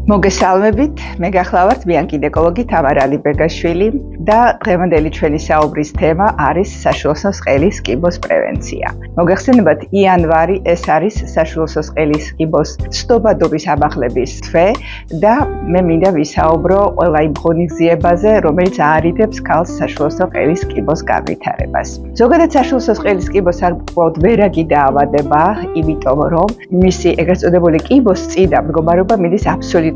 მოგესალმებით, მე გახლავართ ბიანკინეკოლოგი თამარა ალიბეგაშვილი და დღევანდელი ჩვენი საუბრის თემა არის საშუალო სყელის კიბოს პრევენცია. მოგეხსენებათ, იანვარი ეს არის საშუალო სყელის კიბოს ცნობადობის ამაღლების თვე და მე მინდა ვისაუბრო ყველა იმ ღონისძიებაზე, რომელიც აარიდებს ქალს საშუალო სყელის კიბოს განვითარებას. ზოგადად საშუალო სყელის კიბოს საკმაოდ ვერაგი დაავადება, იმიტომ რომ მისი ეგრეთ წოდებული კიბოს წინა მდგომარეობა მიდის აბსოლუტურად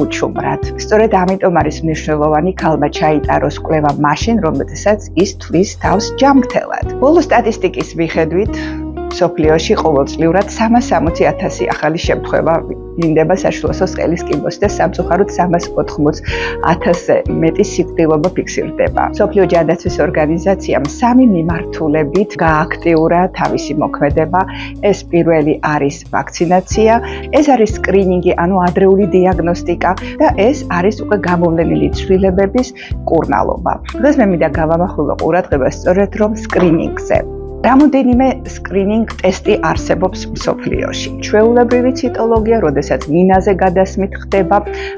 უჩუმრად. სწორედ ამიტომ არის მნიშვნელოვანი ქალმა ჩაიტაროს კვლევა მაშინ, როდესაც ის თვლის თავს ჯანმრთელად. ბოლო სტატისტიკის მიხედვით, მსოფლიოში ყოველწლიურად 360,000 ახალი შემთხვევა ვლინდება საშუალო სყელის კიბოს და სამწუხაროდ 380,000-ზე მეტი სიკვდილობა ფიქსირდება. მსოფლიო ჯანდაცვის ორგანიზაციამ 3 მიმართულებით გააქტიურა თავისი მოქმედება. ეს პირველი არის ვაქცინაცია, ეს არის სკრინინგი, ანუ ადრეული დიაგნოსტიკა და ეს არის უკვე გამოვლენილი ცვლილებების მკურნალობა. დღეს მე მინდა გავამახვილო ყურადღება სწორედ რომ სკრინინგზე. რამოდენიმე სკრინინგ ტესტი არსებობს მსოფლიოში. ჩვეულებრივი ციტოლოგია, როდესაც მინაზე გადასმით ხდება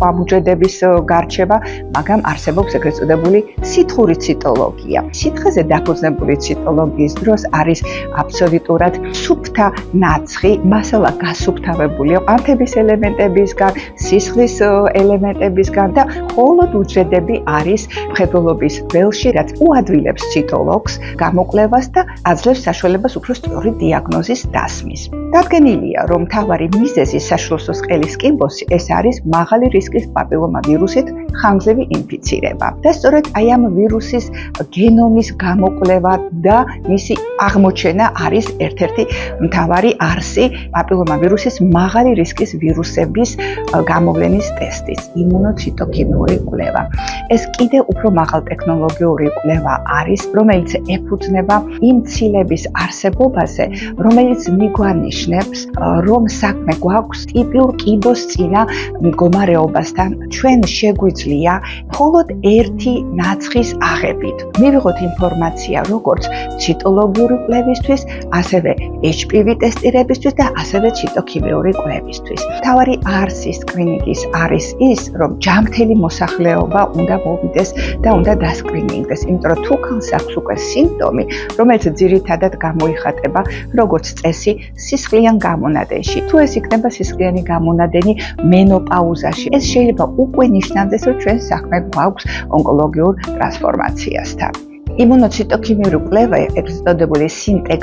ამუჯედების გარჩევა, მაგრამ არსებობს ეგრეთ წოდებული სითხური ციტოლოგია. სითხეზე დაფუძნებული ციტოლოგიის დროს არის აბსოლუტურად სუფთა ნაცხი, მასალა გასუფთავებულია ყანთების ელემენტებისგან, სისხლის ელემენტებისგან და მხოლოდ უჯრედები არის მხედველობის ველში, რაც უადვილებს ციტოლოგს გამოკვლევას და აძლევს საშუალებას უფრო სწორი დიაგნოზის დასმის. დადგენილია, რომ მთავარი მიზეზი საშუალო სყელის კიბოს ეს არის მაღალი რისკის პაპილომა ვირუსით ხანგრძლივი ინფიცირება. და სწორედ აი ამ ვირუსის გენომის გამოკვლევა და მისი აღმოჩენა არის ერთ-ერთი მთავარი არსი პაპილომა ვირუსის მაღალი რისკის ვირუსების გამოვლენის ტესტის, იმუნოციტოქიმიური კვლევა. ეს კიდევ უფრო მაღალტექნოლოგიური კვლევა არის, რომელიც ეფუძნება იმ ცილების არსებობაზე, რომელიც მიგვანიშნებს, რომ საქმე გვაქვს ტიპიურ კიბოს წინა მდგომარეობასთან. ჩვენ შეგვიძლია მხოლოდ ერთი ნაცხის აღებით მივიღოთ ინფორმაცია როგორც ციტოლოგიური კვლევისთვის, ასევე HPV ტესტირებისთვის და ასევე ციტოქიმიური კვლევისთვის. მთავარი არსი სკრინინგის არის ის, რომ ჯანმრთელი მოსახლეობა უნდა მოვიდეს და უნდა დასკრინინგდეს, იმიტომ რომ თუ ქალს აქვს უკვე სიმპტომი, რომელიც ძირითადად გამოიხატება როგორც წესი სისხლიან გამონადენში. თუ ეს იქნება სისხლიანი გამონადენი მენოპაუზაში, ეს შეიძლება უკვე ნიშნავდეს, რომ ჩვენ საქმე გვაქვს ონკოლოგიურ ტრანსფორმაციასთან. იმუნოციტოქიმიური კვლევა, ეგრეთ წოდებული SINTEC+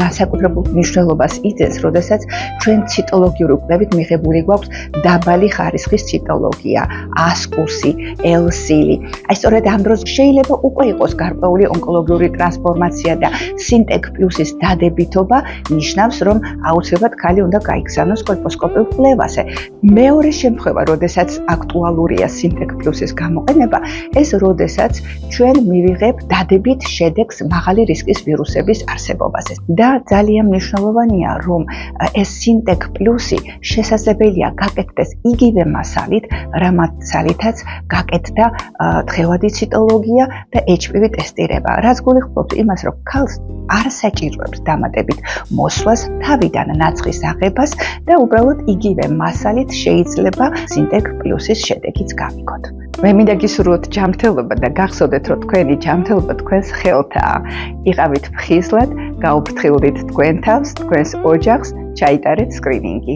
განსაკუთრებულ მნიშვნელობას იძენს, როდესაც ჩვენ ციტოლოგიური კვლევით მიღებული გვაქვს დაბალი ხარისხის ციტოლოგია, A-ს კურსი, L-სილი. აი სწორედ ამ დროს შეიძლება უკვე იყოს გარკვეული ონკოლოგიური ტრანსფორმაცია და SINTEC+-ის დადებითობა ნიშნავს, რომ აუცილებლად ქალი უნდა გაიგზავნოს კოლპოსკოპიურ კვლევაზე. მეორე შემთხვევა, როდესაც აქტუალურია SINTEC+-ის გამოყენება, ეს როდესაც ჩვენ მივიღებთ დადებით შედეგს მაღალი რისკის ვირუსების არსებობაზე. და ძალიან მნიშვნელოვანია, რომ ეს SINTEC+ შესაძლებელია გაკეთდეს იგივე მასალით, რა მასალითაც გაკეთდა დღევადი ციტოლოგია და HPV ტესტირება. რაც გულისხმობს იმას, რომ ქალს არ საჭიროებს დამატებით მოსვლას, თავიდან ნაცხის აღებას და უბრალოდ იგივე მასალით შეიძლება SINTEC+-ის შედეგიც გამიგოთ. მე მინდა გისურვოთ ჯანმრთელობა და გახსოვდეთ, რომ თქვენი ჯანმრთელობა თქვენს ხელთაა. იყავით ფხიზლად, გაუფრთხილდით თქვენ თავს, თქვენს ოჯახს, ჩაიტარეთ სკრინინგი.